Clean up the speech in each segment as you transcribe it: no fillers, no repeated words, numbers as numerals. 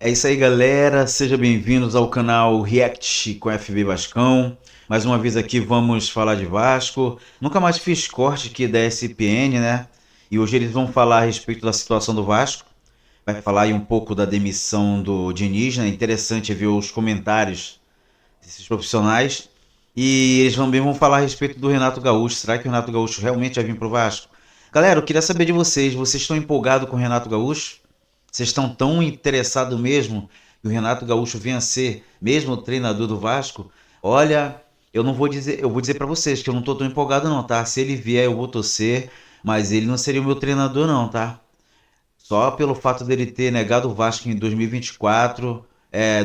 É isso aí, galera. Sejam bem-vindos ao canal React com FB Vascão. Mais uma vez aqui vamos falar de Vasco. Nunca mais fiz corte aqui da SPN, né? E hoje eles vão falar a respeito da situação do Vasco. Vai falar aí um pouco da demissão do Diniz, né? Interessante ver os comentários desses profissionais. E eles também vão falar a respeito do Renato Gaúcho. Será que o Renato Gaúcho realmente vai vir pro Vasco? Galera, eu queria saber de vocês. Vocês estão empolgados com o Renato Gaúcho? Vocês estão tão interessados mesmo que o Renato Gaúcho venha a ser mesmo o treinador do Vasco? Olha, eu não vou dizer, eu vou dizer para vocês que eu não tô tão empolgado não, tá? Se ele vier, eu vou torcer, mas ele não seria o meu treinador não, tá? Só pelo fato dele ter negado o Vasco em 2024,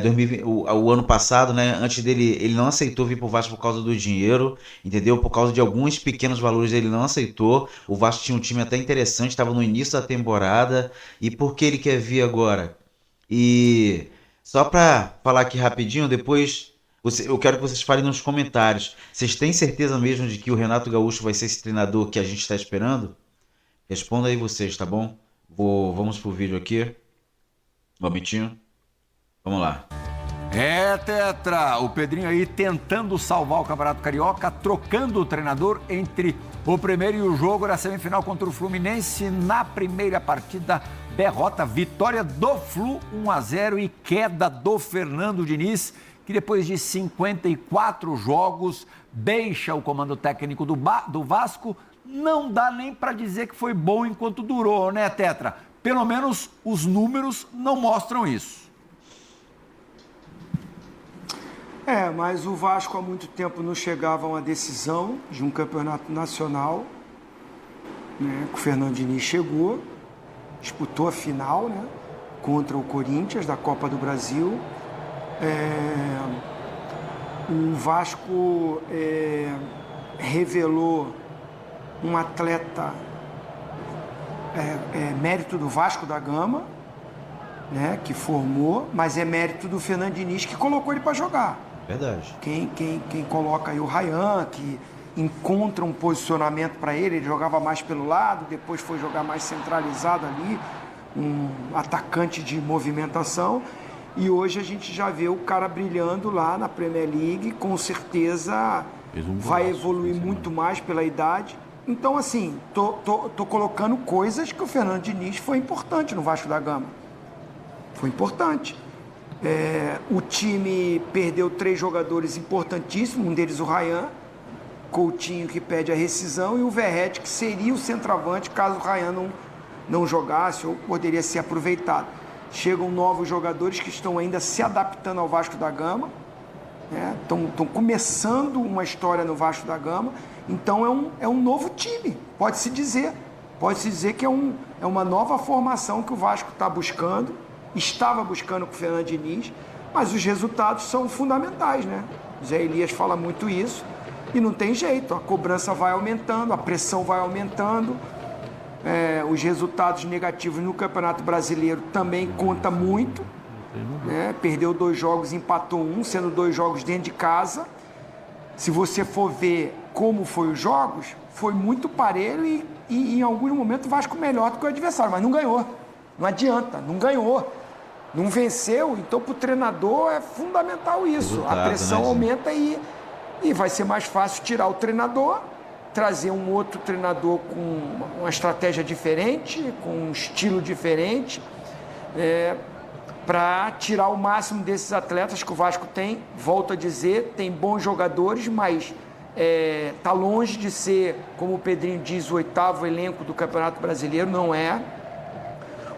2020, o ano passado, né? Antes dele, ele não aceitou vir pro Vasco por causa do dinheiro, entendeu? Por causa de alguns pequenos valores ele não aceitou. O Vasco tinha um time até interessante, estava no início da temporada. E por que ele quer vir agora? E só para falar aqui rapidinho, depois eu quero que vocês falem nos comentários. Vocês têm certeza mesmo de que o Renato Gaúcho vai ser esse treinador que a gente está esperando? Responda aí vocês, tá bom? Vamos pro vídeo aqui. Um momentinho. Vamos lá. É, Tetra, o Pedrinho aí tentando salvar o Campeonato Carioca, trocando o treinador entre o primeiro e o jogo da semifinal contra o Fluminense. Na primeira partida, derrota, vitória do Flu 1-0 e queda do Fernando Diniz, que depois de 54 jogos deixa o comando técnico do Vasco. Não dá nem para dizer que foi bom enquanto durou, né, Tetra? Pelo menos os números não mostram isso. Mas o Vasco há muito tempo não chegava a uma decisão de um campeonato nacional, né? O Fernando Diniz chegou, disputou a final, né? Contra o Corinthians da Copa do Brasil. O Vasco revelou um atleta, mérito do Vasco da Gama, né? Que formou, mas é mérito do Fernando Diniz que colocou ele para jogar. Verdade. Quem coloca aí o Ryan, que encontra um posicionamento para ele jogava mais pelo lado, depois foi jogar mais centralizado ali, um atacante de movimentação, e hoje a gente já vê o cara brilhando lá na Premier League, com certeza vai evoluir muito mais pela idade. Então, assim, tô colocando coisas que o Fernando Diniz foi importante no Vasco da Gama. Foi importante. O time perdeu 3 jogadores importantíssimos, um deles o Ryan, Coutinho que pede a rescisão e o Verratti que seria o centroavante caso o Ryan não jogasse ou poderia ser aproveitado. Chegam novos jogadores que estão ainda se adaptando ao Vasco da Gama, estão começando uma história no Vasco da Gama, então é um novo time, pode-se dizer que é uma nova formação que o Vasco está buscando, estava buscando com o Fernando Diniz, mas os resultados são fundamentais, né? O Zé Elias fala muito isso e não tem jeito, a cobrança vai aumentando, a pressão vai aumentando, os resultados negativos no Campeonato Brasileiro também conta muito, né? Perdeu 2 jogos, empatou 1, sendo 2 jogos dentro de casa. Se você for ver como foi os jogos, foi muito parelho e em alguns momentos o Vasco melhor do que o adversário, mas não ganhou. Não adianta, não ganhou, não venceu, então para o treinador é fundamental isso. Resultado, a pressão né, aumenta e vai ser mais fácil tirar o treinador, trazer um outro treinador com uma estratégia diferente, com um estilo diferente, para tirar o máximo desses atletas que o Vasco tem. Volto a dizer, tem bons jogadores, mas está longe de ser, como o Pedrinho diz, o 8º elenco do Campeonato Brasileiro, não é.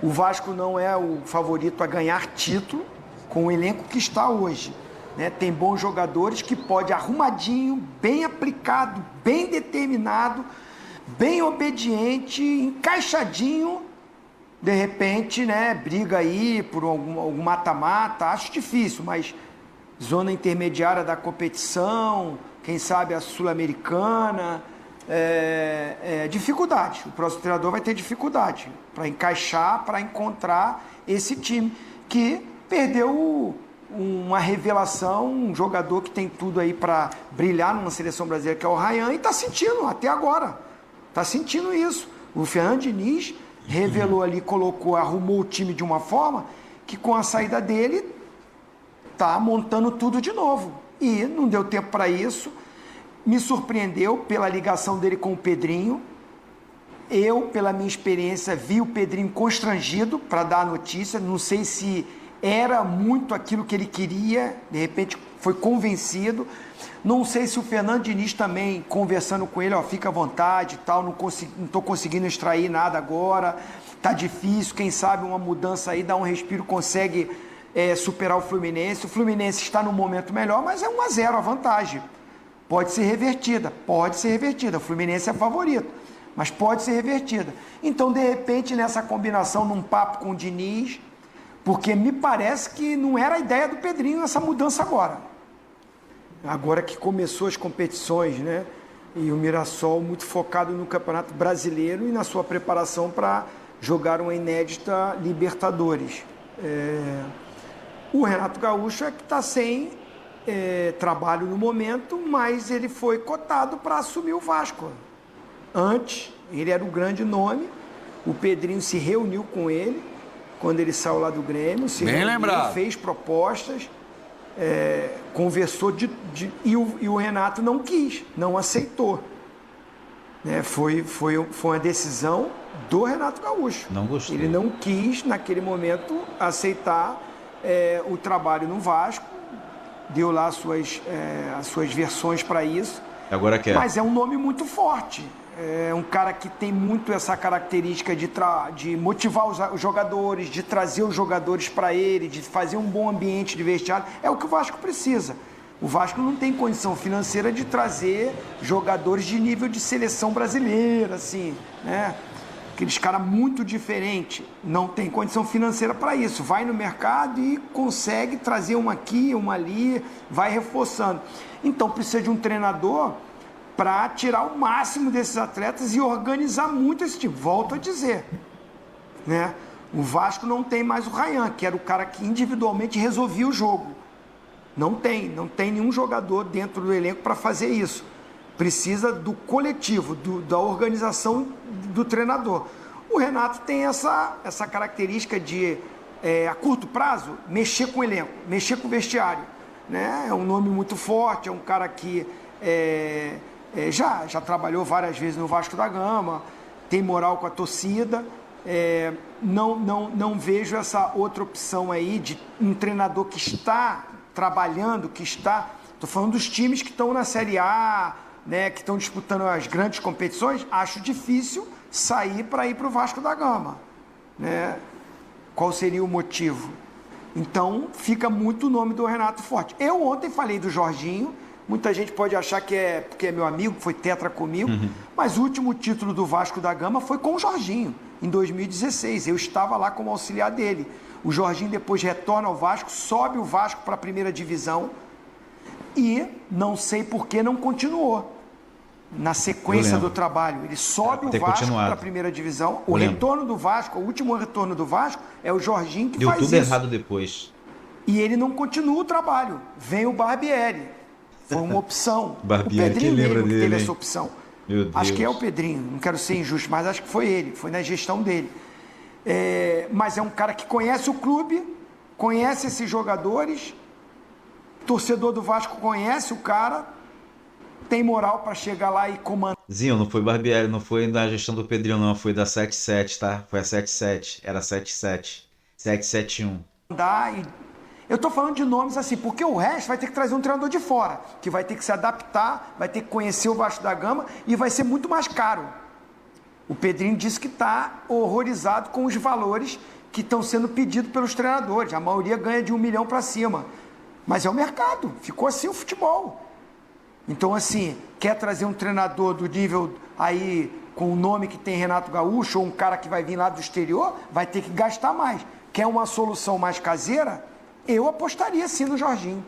O Vasco não é o favorito a ganhar título com o elenco que está hoje, né? Tem bons jogadores que pode arrumadinho, bem aplicado, bem determinado, bem obediente, encaixadinho, de repente, né, briga aí por algum mata-mata, acho difícil, mas zona intermediária da competição, quem sabe a Sul-Americana, dificuldade. O próximo treinador vai ter dificuldade para encaixar, para encontrar esse time que perdeu uma revelação, um jogador que tem tudo aí para brilhar numa seleção brasileira, que é o Ryan, e está sentindo até agora, está sentindo isso. O Fernando Diniz revelou ali, colocou, arrumou o time de uma forma que com a saída dele está montando tudo de novo. E não deu tempo para isso. Me surpreendeu pela ligação dele com o Pedrinho. Eu, pela minha experiência, vi o Pedrinho constrangido para dar a notícia. Não sei se era muito aquilo que ele queria, de repente foi convencido. Não sei se o Fernando Diniz também, conversando com ele, fica à vontade e tal, não estou conseguindo extrair nada agora, tá difícil, quem sabe uma mudança aí, dá um respiro, consegue superar o Fluminense. O Fluminense está num momento melhor, mas é 1-0 a vantagem. Pode ser revertida. O Fluminense é favorito, mas pode ser revertida. Então, de repente, nessa combinação, num papo com o Diniz, porque me parece que não era a ideia do Pedrinho essa mudança agora. Agora que começou as competições, né? E o Mirassol muito focado no Campeonato Brasileiro e na sua preparação para jogar uma inédita Libertadores. O Renato Gaúcho é que está sem trabalho no momento, mas ele foi cotado para assumir o Vasco. Antes, ele era o grande nome, o Pedrinho se reuniu com ele, quando ele saiu lá do Grêmio, fez propostas, conversou e o Renato não quis, não aceitou. Foi uma decisão do Renato Gaúcho. Não gostou. Ele não quis, naquele momento, aceitar o trabalho no Vasco, deu lá as suas versões para isso. Agora quer. Mas é um nome muito forte. É um cara que tem muito essa característica de motivar os jogadores, de trazer os jogadores para ele, de fazer um bom ambiente de vestiário. É o que o Vasco precisa. O Vasco não tem condição financeira de trazer jogadores de nível de seleção brasileira, assim, né? Aqueles caras muito diferentes. Não tem condição financeira para isso. Vai no mercado e consegue trazer uma aqui, uma ali, vai reforçando. Então precisa de um treinador para tirar o máximo desses atletas e organizar muito esse time. Volto a dizer, né? O Vasco não tem mais o Ryan, que era o cara que individualmente resolvia o jogo. Não tem nenhum jogador dentro do elenco para fazer isso. Precisa do coletivo, da organização do treinador. O Renato tem essa característica de, a curto prazo, mexer com o elenco, mexer com o vestiário, né? É um nome muito forte, é um cara que já trabalhou várias vezes no Vasco da Gama, tem moral com a torcida. Não vejo essa outra opção aí de um treinador que está trabalhando, estou falando dos times que estão na Série A, né, que estão disputando as grandes competições. Acho difícil sair para ir para o Vasco da Gama, né? Qual seria o motivo? Então fica muito o nome do Renato forte. Eu ontem falei do Jorginho. Muita gente pode achar que porque é meu amigo, foi tetra comigo, mas o último título do Vasco da Gama foi com o Jorginho, em 2016. Eu estava lá como auxiliar dele. O Jorginho depois retorna ao Vasco, sobe o Vasco para a primeira divisão e não sei por que não continuou na sequência do trabalho. Ele sobe o Vasco para a primeira divisão. O retorno do Vasco, o último retorno do Vasco é o Jorginho que faz isso. Deu tudo errado depois. E ele não continua o trabalho. Vem o Barbieri. Foi uma opção. Barbieri, o Pedrinho lembra mesmo dele, que teve essa opção. Meu Deus. Acho que é o Pedrinho, não quero ser injusto, mas acho que foi ele, foi na gestão dele. Mas é um cara que conhece o clube, conhece esses jogadores, torcedor do Vasco conhece o cara, tem moral para chegar lá e comandar. Zinho, não foi Barbieri, não foi da gestão do Pedrinho, não, foi da 77, tá? Foi a 77, era 77, 771. Eu tô falando de nomes assim, porque o resto vai ter que trazer um treinador de fora, que vai ter que se adaptar, vai ter que conhecer o Vasco da Gama e vai ser muito mais caro. O Pedrinho disse que está horrorizado com os valores que estão sendo pedidos pelos treinadores. A maioria ganha de 1 milhão para cima. Mas é o mercado, ficou assim o futebol. Então, assim, quer trazer um treinador do nível aí, com o nome que tem Renato Gaúcho, ou um cara que vai vir lá do exterior, vai ter que gastar mais. Quer uma solução mais caseira? Eu apostaria sim no Jorginho.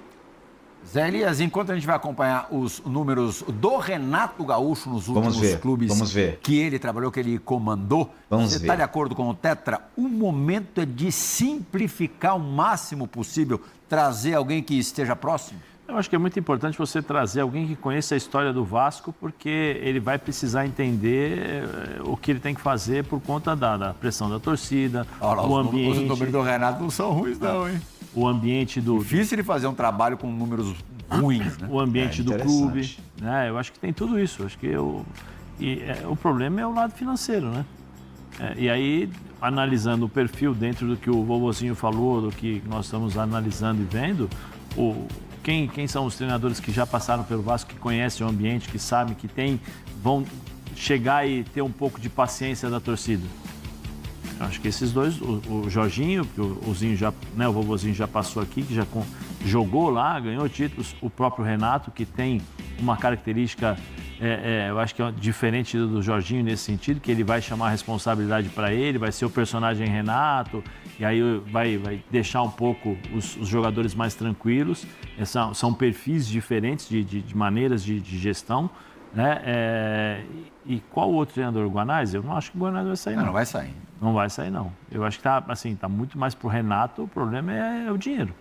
Zé Elias, enquanto a gente vai acompanhar os números do Renato Gaúcho nos últimos clubes que ele trabalhou, que ele comandou, você está de acordo com o Tetra? O momento é de simplificar o máximo possível, trazer alguém que esteja próximo? Eu acho que é muito importante você trazer alguém que conheça a história do Vasco, porque ele vai precisar entender o que ele tem que fazer por conta da pressão da torcida, o ambiente... Os números do Renato não são ruins, não, hein? O ambiente do... Difícil ele fazer um trabalho com números ruins, né? O ambiente do clube, né? Eu acho que tem tudo isso. Eu acho que o problema é o lado financeiro, né? E aí, analisando o perfil dentro do que o vovozinho falou, do que nós estamos analisando e vendo, quem são os treinadores que já passaram pelo Vasco, que conhecem o ambiente, que sabem que vão chegar e ter um pouco de paciência da torcida? Eu acho que esses dois, o Jorginho, que o Zinho já, né, o vovozinho já passou aqui, que já jogou lá, ganhou títulos, o próprio Renato, que tem uma característica, eu acho que é diferente do Jorginho nesse sentido, que ele vai chamar a responsabilidade para ele, vai ser o personagem Renato, e aí vai deixar um pouco os jogadores mais tranquilos. São perfis diferentes de maneiras de gestão, né? E qual o outro treinador? O Guanais? Eu não acho que o Guanais vai sair, não. Não vai sair. Não vai sair, não. Eu acho que tá muito mais pro Renato, o problema é o dinheiro.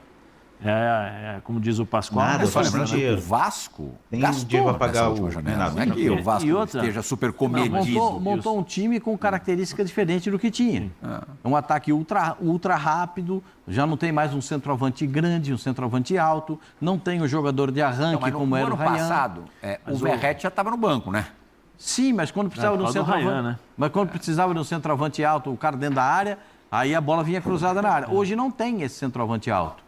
Como diz o Pascoal... Nada, só dinheiro. O Vasco tem gastou dinheiro para pagar o Renato. Não é que o Vasco esteja super comedido. Montou um time com características diferentes do que tinha. Um ataque ultra rápido, já não tem mais um centroavante grande, um centroavante alto, não tem o jogador de arranque como era o Ryan. No ano passado, o Verratti já estava no banco, né? Sim, mas quando precisava de um centroavante, Ryan, né? mas quando precisava de um centroavante alto, o cara dentro da área, aí a bola vinha cruzada na área. Hoje não tem esse centroavante alto.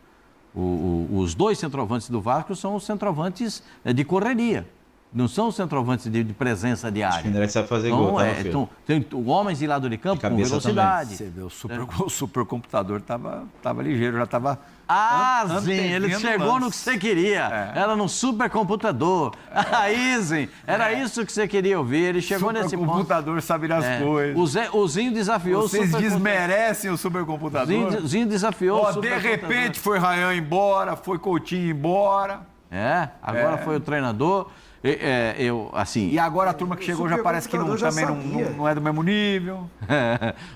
Os dois centroavantes do Vasco são os centroavantes de correria. Não são os centroavantes de presença de área. O Spinelli sabe fazer gol, tá, tem homens de lado de campo com velocidade. Você vê, o supercomputador estava ligeiro, já estava... Sim, ele chegou no que você queria. Era no supercomputador. Aí, Sim, era isso que você queria ouvir. Ele chegou nesse ponto. O supercomputador sabe das coisas. O Zinho desafiou o supercomputador. Vocês desmerecem o supercomputador. Zinho desafiou o supercomputador. De repente foi Ryan embora, foi Coutinho embora. Agora foi o treinador. E agora a turma que chegou já parece que também não é do mesmo nível.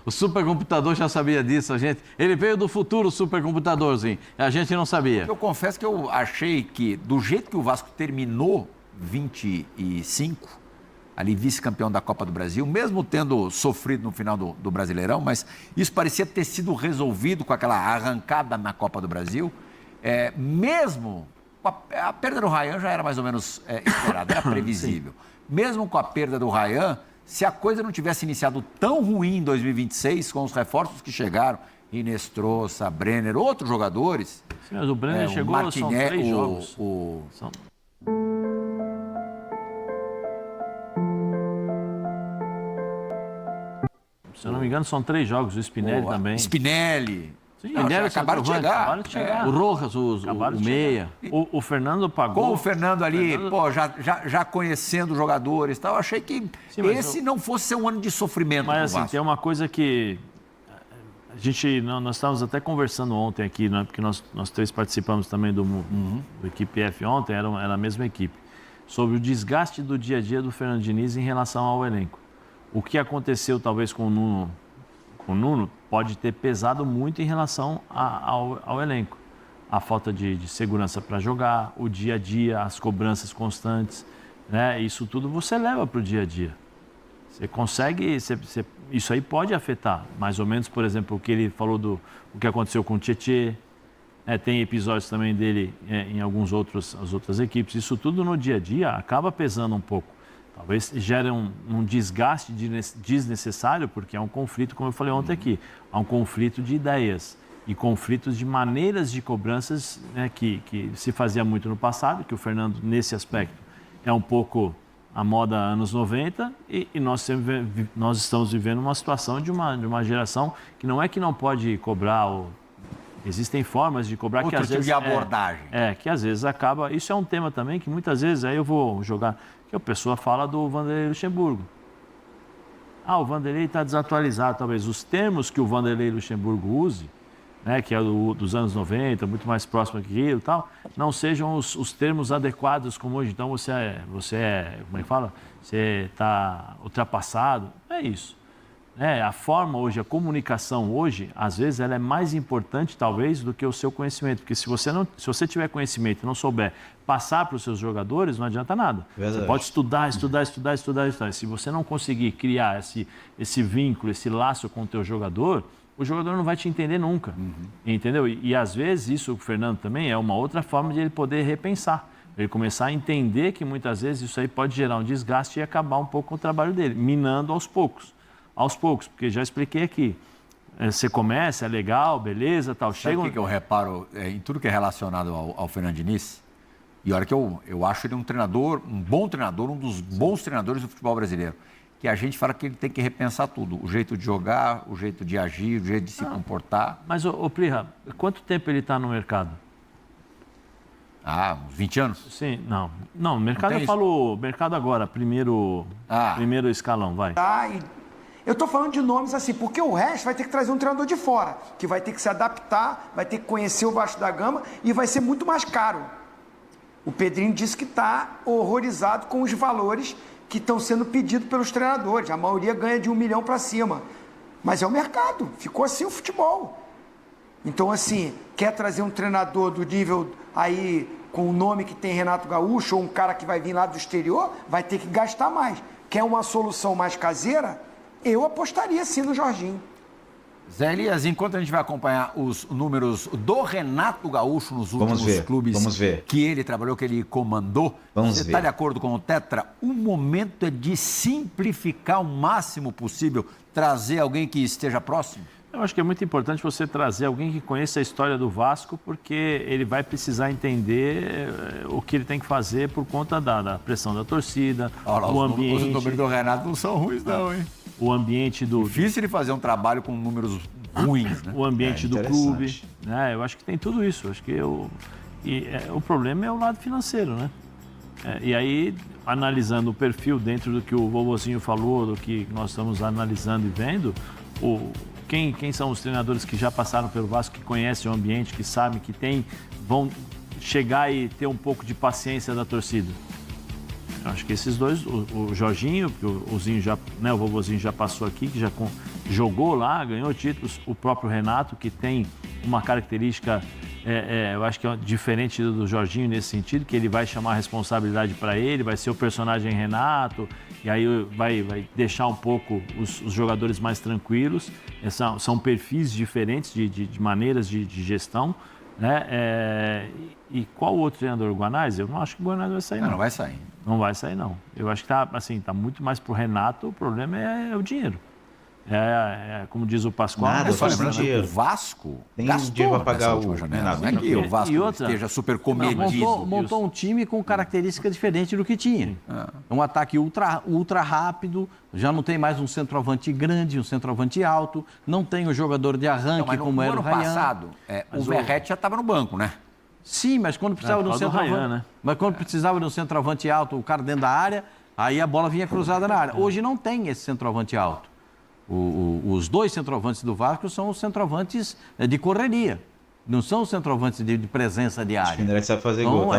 O supercomputador já sabia disso, gente. Ele veio do futuro, o supercomputadorzinho. A gente não sabia. Eu confesso que eu achei que, do jeito que o Vasco terminou 25, ali vice-campeão da Copa do Brasil, mesmo tendo sofrido no final do Brasileirão, mas isso parecia ter sido resolvido com aquela arrancada na Copa do Brasil, mesmo... A perda do Ryan já era mais ou menos esperada, era previsível. Mesmo com a perda do Ryan, se a coisa não tivesse iniciado tão ruim em 2026, com os reforços que chegaram, Inestrosa, Brenner, outros jogadores... Sim, mas o Brenner chegou, são 3 jogos. Se eu não me engano, são 3 jogos. O Spinelli também. Spinelli... Sim, acabaram de chegar. O Rojas, o meia. O Fernando pagou. Com o Fernando ali, já conhecendo os jogadores e tal, eu achei que esse não fosse ser um ano de sofrimento. Mas assim, tem uma coisa que nós estávamos até conversando ontem aqui, né, porque nós 3 participamos também do Equipe F ontem, era a mesma equipe, sobre o desgaste do dia a dia do Fernando Diniz em relação ao elenco. O que aconteceu talvez com o Nuno pode ter pesado muito em relação ao elenco. A falta de segurança para jogar, o dia a dia, as cobranças constantes, né? Isso tudo você leva para o dia a dia. Você consegue, isso aí pode afetar, mais ou menos, por exemplo, o que ele falou o que aconteceu com o Tietê, tem episódios também dele em as outras equipes. Isso tudo no dia a dia acaba pesando um pouco. Talvez gere um desgaste desnecessário, porque é um conflito, como eu falei ontem aqui, há um conflito de ideias e conflitos de maneiras de cobranças, né, que se fazia muito no passado, que o Fernando, nesse aspecto, é um pouco a moda anos 90 e nós estamos vivendo uma situação de uma geração que não pode cobrar, existem formas de cobrar outro que às tipo vezes... de abordagem. Que às vezes acaba... Isso é um tema também que muitas vezes, aí eu vou jogar... que a pessoa fala do Vanderlei Luxemburgo. O Vanderlei está desatualizado, talvez. Os termos que o Vanderlei Luxemburgo use, né, que é dos anos 90, muito mais próximo daquilo e tal, não sejam os termos adequados como hoje. Então, você como é que fala? Você está ultrapassado. É isso. A forma hoje, a comunicação hoje, às vezes, ela é mais importante, talvez, do que o seu conhecimento. Porque se você tiver conhecimento e não souber passar para os seus jogadores, não adianta nada. Verdade. Você pode estudar. Se você não conseguir criar esse vínculo, esse laço com o teu jogador, o jogador não vai te entender nunca. Entendeu? E às vezes, isso, o Fernando também, é uma outra forma de ele poder repensar. Ele começar a entender que muitas vezes isso aí pode gerar um desgaste e acabar um pouco com o trabalho dele, minando aos poucos. Aos poucos, porque já expliquei aqui. Você começa, é legal, beleza, tal. Sabe o que eu reparo em tudo que é relacionado ao Fernando Diniz? E olha que eu acho ele um treinador, um bom treinador, um dos bons treinadores do futebol brasileiro. Que a gente fala que ele tem que repensar tudo. O jeito de jogar, o jeito de agir, o jeito de se comportar. Mas, Plirra, quanto tempo ele está no mercado? Uns 20 anos? Sim, não. Não, mercado eu falo, mercado agora, primeiro escalão, vai. Eu estou falando de nomes assim, porque o resto vai ter que trazer um treinador de fora, que vai ter que se adaptar, vai ter que conhecer o Vasco da Gama e vai ser muito mais caro. O Pedrinho disse que está horrorizado com os valores que estão sendo pedidos pelos treinadores. A maioria ganha de 1 milhão para cima. Mas é o mercado, ficou assim o futebol. Então, assim, quer trazer um treinador do nível aí, com o nome que tem Renato Gaúcho, ou um cara que vai vir lá do exterior, vai ter que gastar mais. Quer uma solução mais caseira? Eu apostaria sim no Jorginho. Zé Elias, enquanto a gente vai acompanhar os números do Renato Gaúcho nos últimos clubes que ele trabalhou, que ele comandou, você está de acordo com o Tetra? O momento é de simplificar o máximo possível, trazer alguém que esteja próximo? Eu acho que é muito importante você trazer alguém que conheça a história do Vasco, porque ele vai precisar entender o que ele tem que fazer por conta da pressão da torcida, o ambiente. Os números do Renato não são ruins não, hein? O ambiente do... Difícil ele fazer um trabalho com números ruins, né? O ambiente do clube, né? Eu acho que tem tudo isso. Acho que o problema é o lado financeiro, né? E aí, analisando o perfil dentro do que o vovozinho falou, do que nós estamos analisando e vendo, quem são os treinadores que já passaram pelo Vasco, que conhecem o ambiente, que sabem que vão chegar e ter um pouco de paciência da torcida? Eu acho que esses dois, o Jorginho, que o vovozinho já passou aqui, que já jogou lá, ganhou títulos, o próprio Renato, que tem uma característica, eu acho que é diferente do Jorginho nesse sentido, que ele vai chamar a responsabilidade para ele, vai ser o personagem Renato, e aí vai deixar um pouco os jogadores mais tranquilos. São perfis diferentes de maneiras de gestão, né? E qual o outro treinador? O Guanais? Eu não acho que o Guanais vai sair, não. Não vai sair. Não vai sair, não. Eu acho que tá muito mais pro Renato, o problema é o dinheiro. Como diz o Pascoal... Nada, faz dinheiro. O Vasco tem gastou dinheiro para pagar o Renato. Não é que o Vasco esteja super comedido. Montou um time com característica diferente do que tinha. Um ataque ultra rápido, já não tem mais um centroavante grande, um centroavante alto, não tem o jogador de arranque como era o Ryan. No ano passado, o Verratti já estava no banco, né? Sim, mas quando precisava de um centroavante, Ryan, né? mas quando precisava de um centroavante alto, o cara dentro da área, aí a bola vinha cruzada na área. Hoje não tem esse centroavante alto. Os dois centroavantes do Vasco são os centroavantes de correria. Não são os centroavantes de presença de área. Os sabe fazer gol, tá,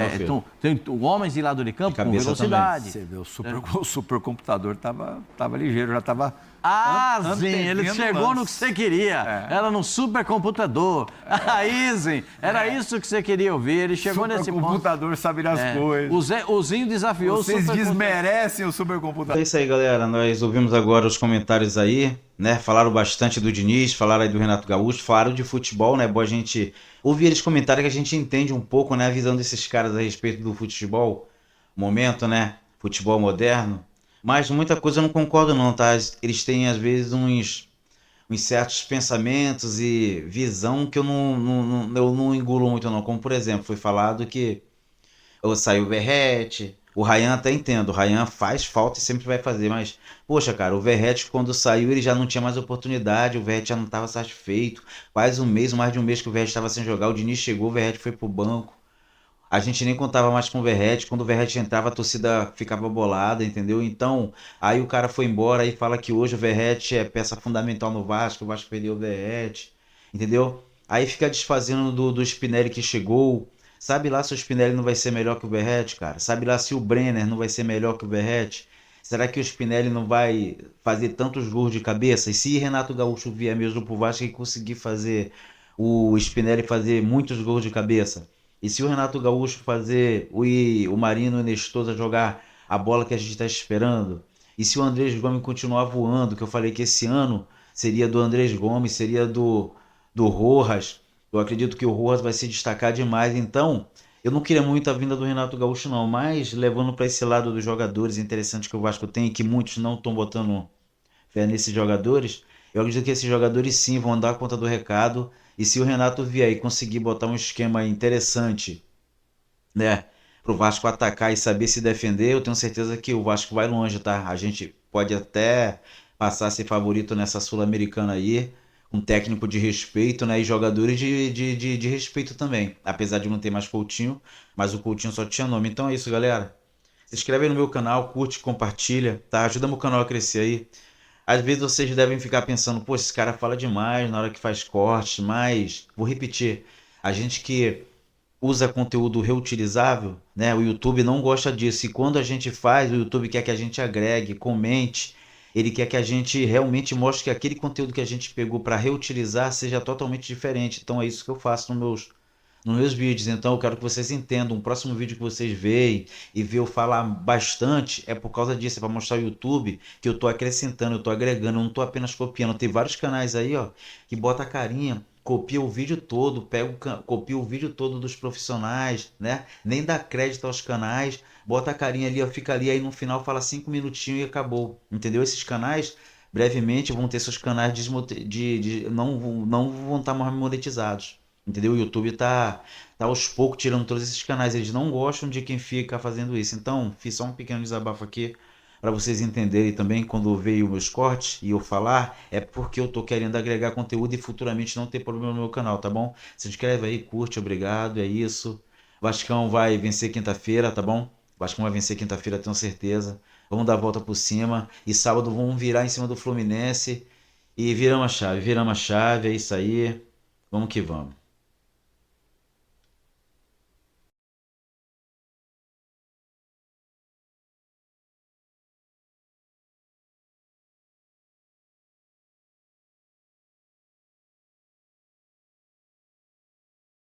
tem homens de lado de campo com velocidade. Você vê, o supercomputador estava ligeiro, já estava... Sim, ele chegou no que você queria. Era no supercomputador. Aí, Sim, era isso que você queria ouvir. Ele chegou nesse ponto. O computador sabe das coisas. O Zinho desafiou o supercomputador. Vocês desmerecem o supercomputador. É isso aí, galera. Nós ouvimos agora os comentários aí, né? Falaram bastante do Diniz, falaram aí do Renato Gaúcho, falaram de futebol, né? É bom a gente ouvir eles comentários que a gente entende um pouco, né? A visão desses caras a respeito do futebol, momento, né? Futebol moderno. Mas muita coisa eu não concordo não, tá? Eles têm às vezes uns certos pensamentos e visão que eu não engulo muito não. Como por exemplo, foi falado que saiu o Verratti, o Ryan até entendo, o Ryan faz falta e sempre vai fazer, mas poxa cara, o Verratti quando saiu ele já não tinha mais oportunidade, o Verratti já não estava satisfeito, quase mais de um mês que o Verratti estava sem jogar, o Diniz chegou, o Verratti foi pro banco. A gente nem contava mais com o Verratti, quando o Verratti entrava a torcida ficava bolada, entendeu? Então, aí o cara foi embora e fala que hoje o Verratti é peça fundamental no Vasco, o Vasco perdeu o Verratti, entendeu? Aí fica desfazendo do Spinelli que chegou, sabe lá se o Spinelli não vai ser melhor que o Verratti, cara? Sabe lá se o Brenner não vai ser melhor que o Verratti? Será que o Spinelli não vai fazer tantos gols de cabeça? E se Renato Gaúcho vier mesmo pro Vasco e conseguir fazer o Spinelli fazer muitos gols de cabeça? E se o Renato Gaúcho fazer o Marino e o Nestosa jogar a bola que a gente está esperando? E se o Andrés Gomes continuar voando, que eu falei que esse ano seria do Andrés Gomes, seria do Rojas, eu acredito que o Rojas vai se destacar demais. Então, eu não queria muito a vinda do Renato Gaúcho, não, mas levando para esse lado dos jogadores interessantes que o Vasco tem e que muitos não estão botando fé nesses jogadores, eu acredito que esses jogadores sim vão dar conta do recado. E se o Renato vier e conseguir botar um esquema interessante, né, pro Vasco atacar e saber se defender, eu tenho certeza que o Vasco vai longe, tá? A gente pode até passar a ser favorito nessa Sul-Americana aí, um técnico de respeito, né, e jogadores de respeito também, apesar de não ter mais Coutinho, mas o Coutinho só tinha nome. Então é isso, galera. Se inscreve aí no meu canal, curte, compartilha, tá? Ajuda meu canal a crescer aí. Às vezes vocês devem ficar pensando, pô, esse cara fala demais na hora que faz corte, mas vou repetir, a gente que usa conteúdo reutilizável, né? O YouTube não gosta disso. E quando a gente faz, o YouTube quer que a gente agregue, comente. Ele quer que a gente realmente mostre que aquele conteúdo que a gente pegou para reutilizar seja totalmente diferente. Então é isso que eu faço nos meus vídeos. Então eu quero que vocês entendam. O próximo vídeo que vocês veem e vê eu falar bastante é por causa disso. É para mostrar ao YouTube que eu estou acrescentando, eu estou agregando, eu não estou apenas copiando. Tem vários canais aí, ó, que bota a carinha, copia o vídeo todo, copia o vídeo todo dos profissionais, né? Nem dá crédito aos canais, bota a carinha ali, ó, fica ali, aí no final fala 5 minutinhos e acabou. Entendeu? Esses canais brevemente vão ter seus canais não vão estar mais monetizados. Entendeu? O YouTube tá aos poucos tirando todos esses canais. Eles não gostam de quem fica fazendo isso. Então, fiz só um pequeno desabafo aqui para vocês entenderem também. Quando veio meus cortes e eu falar, é porque eu tô querendo agregar conteúdo e futuramente não ter problema no meu canal, tá bom? Se inscreve aí, curte, obrigado, é isso. Vascão vai vencer quinta-feira, tá bom? Vascão vai vencer quinta-feira, tenho certeza. Vamos dar a volta por cima. E sábado vamos virar em cima do Fluminense. E viramos a chave, é isso aí. Vamos que vamos.